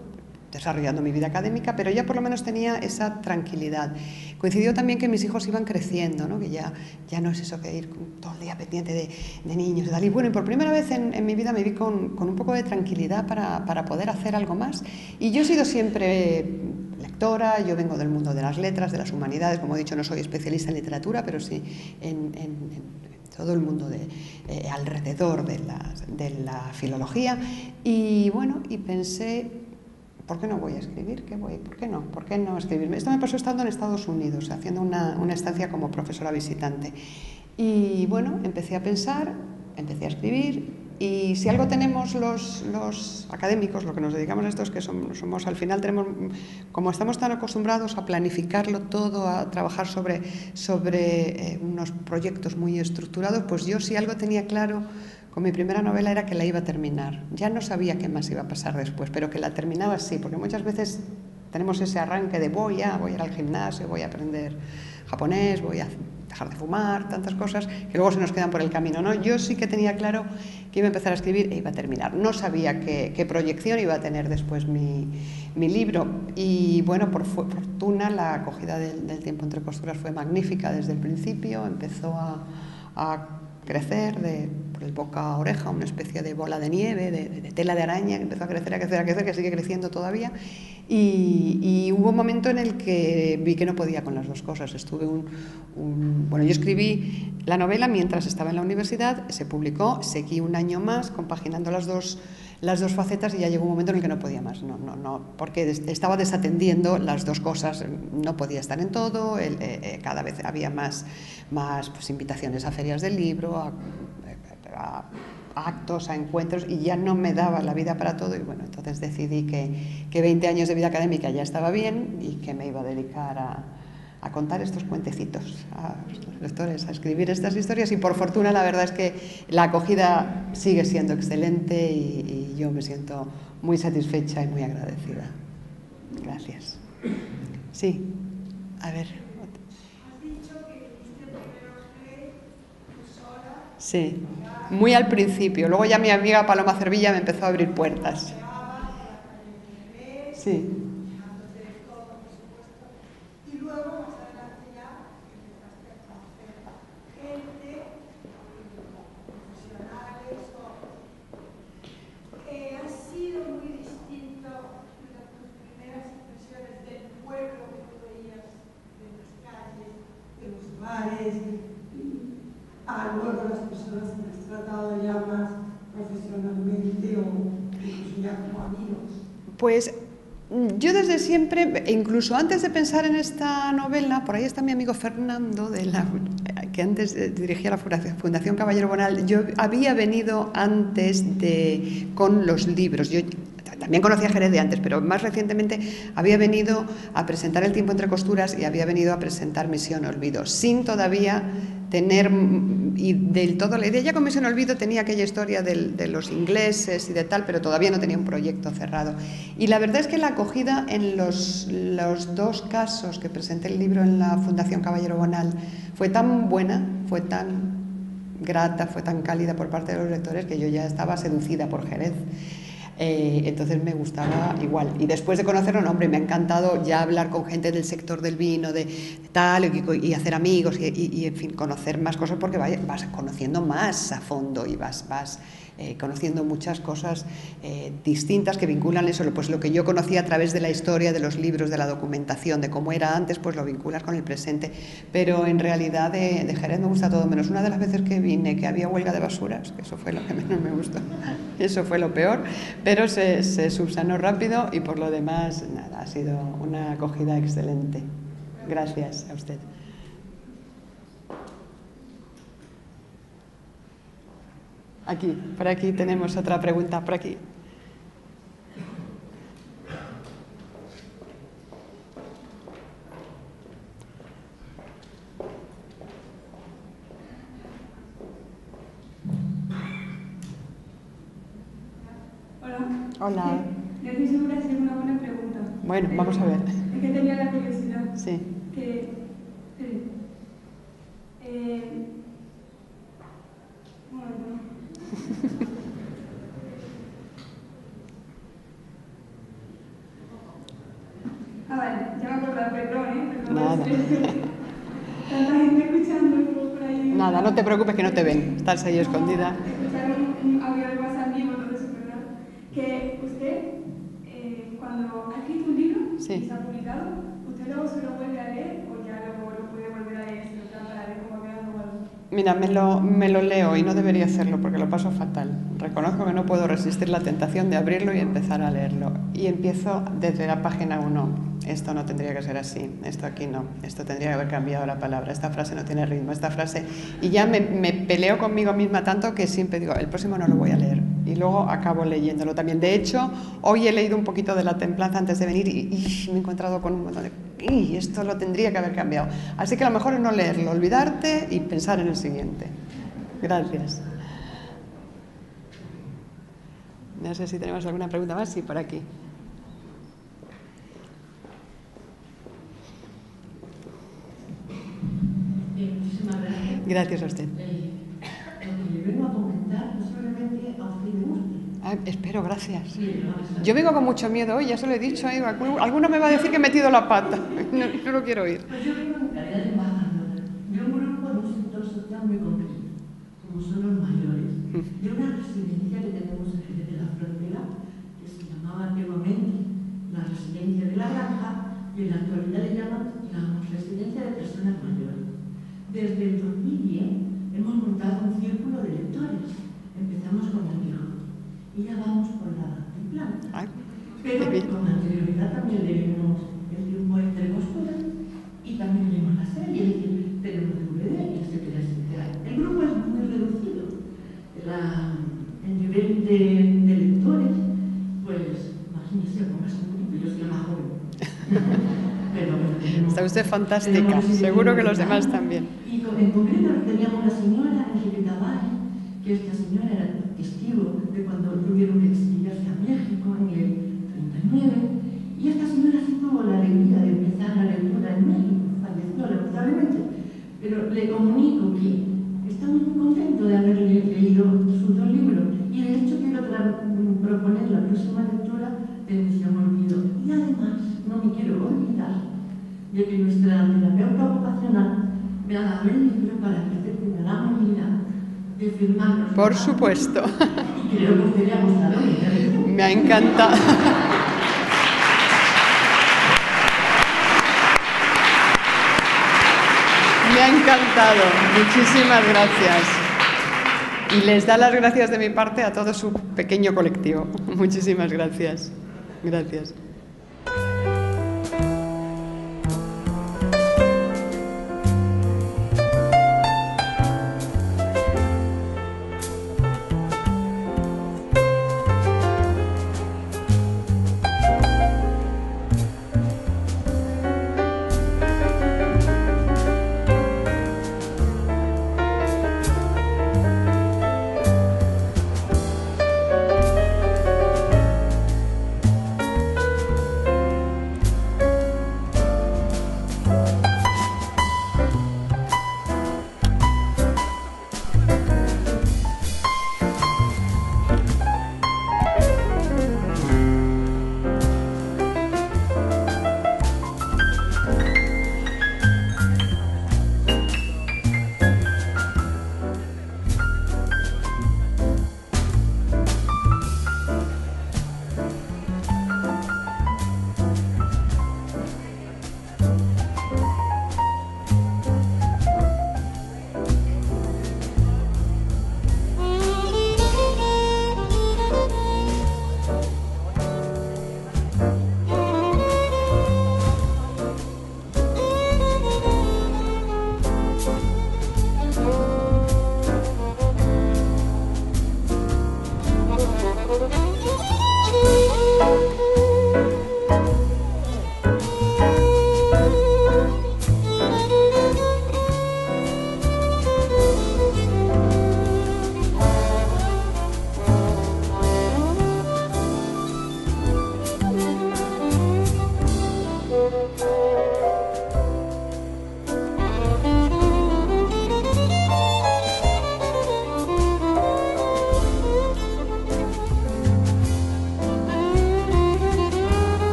desarrollando mi vida académica, pero ya por lo menos tenía esa tranquilidad. Coincidió también que mis hijos iban creciendo, ¿no? Que ya no es eso que ir todo el día pendiente de niños y tal. Y bueno, y por primera vez en mi vida me vi con un poco de tranquilidad para poder hacer algo más. Y yo he sido siempre lectora, yo vengo del mundo de las letras, de las humanidades, como he dicho, no soy especialista en literatura, pero sí en todo el mundo alrededor de la filología. Y bueno, y pensé, ¿por qué no voy a escribir? ¿Por qué no? ¿Por qué no escribirme? Esto me pasó estando en Estados Unidos, haciendo una estancia como profesora visitante. Y bueno, empecé a pensar, empecé a escribir. Y si algo tenemos los académicos, lo que nos dedicamos a esto es que somos al final tenemos, como estamos tan acostumbrados a planificarlo todo, a trabajar sobre unos proyectos muy estructurados, pues yo si algo tenía claro con mi primera novela era que la iba a terminar. Ya no sabía qué más iba a pasar después, pero que la terminaba sí, porque muchas veces tenemos ese arranque de voy a ir al gimnasio, voy a aprender japonés, voy a dejar de fumar, tantas cosas que luego se nos quedan por el camino, ¿no? Yo sí que tenía claro que iba a empezar a escribir e iba a terminar. No sabía qué proyección iba a tener después mi libro y bueno, por fortuna la acogida del Tiempo entre costuras fue magnífica desde el principio, empezó a crecer por el boca a oreja, una especie de bola de nieve, de tela de araña, que empezó a crecer, que sigue creciendo todavía. Y hubo un momento en el que vi que no podía con las dos cosas. Bueno, yo escribí la novela mientras estaba en la universidad, se publicó, seguí un año más compaginando las dos facetas y ya llegó un momento en el que no podía más, porque estaba desatendiendo las dos cosas, no podía estar en todo, cada vez había más pues, invitaciones a ferias del libro, a actos, a encuentros, y ya no me daba la vida para todo, y bueno, entonces decidí que 20 años de vida académica ya estaba bien y que me iba a dedicar a contar estos cuentecitos a los lectores, a escribir estas historias, y por fortuna la verdad es que la acogida sigue siendo excelente y yo me siento muy satisfecha y muy agradecida. Gracias. Sí, a ver. Has dicho que viniste primero tú sola. Sí, muy al principio. Luego ya mi amiga Paloma Cervilla me empezó a abrir puertas. Sí. Y luego más adelante ya empezaste a conocer gente, profesionales. Ha sido muy distinto de tus primeras impresiones del pueblo que tú veías, de las calles, de los bares, a luego las personas que has tratado ya más profesionalmente o incluso ya como amigos. Pues yo desde siempre, incluso antes de pensar en esta novela, por ahí está mi amigo Fernando, que antes dirigía la Fundación Caballero Bonal. Yo había venido antes con los libros. Yo también conocía a Jerez de antes, pero más recientemente había venido a presentar El tiempo entre costuras y había venido a presentar Misión Olvido, sin todavía tener y del todo la idea. Ya con Misión Olvido tenía aquella historia de los ingleses y de tal, pero todavía no tenía un proyecto cerrado. Y la verdad es que la acogida en los dos casos que presenté el libro en la Fundación Caballero Bonal fue tan buena, fue tan grata, fue tan cálida por parte de los lectores que yo ya estaba seducida por Jerez. Entonces me gustaba igual. Y después de conocerlo, no, hombre, me ha encantado ya hablar con gente del sector del vino, de tal, y hacer amigos y en fin, conocer más cosas, porque vas conociendo más a fondo y vas conociendo muchas cosas distintas que vinculan eso, pues lo que yo conocía a través de la historia, de los libros, de la documentación, de cómo era antes, pues lo vinculas con el presente. Pero en realidad de Jerez me gusta todo, menos una de las veces que vine, que había huelga de basuras, que eso fue lo que menos me gustó, eso fue lo peor, pero se subsanó rápido y por lo demás, nada, ha sido una acogida excelente. Gracias a usted. Aquí, por aquí tenemos otra pregunta, por aquí. Hola. Hola. No estoy segura si es una buena pregunta. Bueno, vamos a ver. Es que tenía la curiosidad. Sí. Vale, ya me acuerdo, perdón. Nada. Tanta gente escuchando por ahí. Nada, no te preocupes que no te ven, estás ahí escondida. Escucharon un audio de WhatsApp vivo, entonces, ¿verdad? Que usted, cuando ha escrito un libro, Sí. y se ha publicado. ¿Usted luego se lo vuelve a leer o ya luego lo puede volver a leer para ver cómo ha quedado o algo? Mira, me lo leo y no debería hacerlo porque lo paso fatal. Reconozco que no puedo resistir la tentación de abrirlo y empezar a leerlo. Y empiezo desde la página 1. Esto no tendría que ser así, esto aquí no, esto tendría que haber cambiado la palabra, esta frase no tiene ritmo, esta frase... Y ya me peleo conmigo misma tanto que siempre digo, el próximo no lo voy a leer. Y luego acabo leyéndolo también. De hecho, hoy he leído un poquito de La Templanza antes de venir y me he encontrado con un montón de... Y esto lo tendría que haber cambiado. Así que lo mejor es no leerlo, olvidarte y pensar en el siguiente. Gracias. No sé si tenemos alguna pregunta más. Sí, por aquí. Muchísimas gracias. Gracias a usted. Lo que le vengo a comentar posiblemente a usted le guste. Espero, gracias. Sí, lo va a saber. Yo vengo con mucho miedo hoy, ya se lo he dicho. Alguno me va a decir que he metido la pata. No lo quiero oír. Pues yo vengo en calidad de embajadora de un grupo de un sector social muy concreto, como son los mayores, de una residencia que tenemos en Jerez de la Frontera, que se llamaba antiguamente la Residencia de la Granja, y en la actualidad le llaman la Residencia de Personas Mayores. Desde el 2010 hemos montado un círculo de lectores. Empezamos con el Quijote y ya vamos por la Templanza. Pero con anterioridad también leemos el tiempo entre costuras y también leemos la serie, es decir, tenemos DVD, etcétera, etcétera. El grupo es muy reducido. El nivel de lectores, pues, imagínense, con más un yo soy la más joven. Pero, Está usted fantástica, seguro que los demás también. Y en concreto teníamos una señora, Angelita Valle, que esta señora era testigo de cuando tuvieron que exiliarse a México en el 39, y esta señora sí tuvo la alegría de empezar la lectura en México, falleció lamentablemente, pero le comunico que estamos muy contentos de haber leído sus 2 libros, y de hecho quiero proponer la próxima lectura de Misión Olvido. Y además, no me quiero olvidar de que nuestra terapeuta ocupacional me ha dado el libro para que usted tenga la amabilidad de firmarlo. Por supuesto. Y creo que a usted le ha gustado. Me ha encantado. Me ha encantado. Muchísimas gracias. Y les da las gracias de mi parte a todo su pequeño colectivo. Muchísimas gracias. Gracias.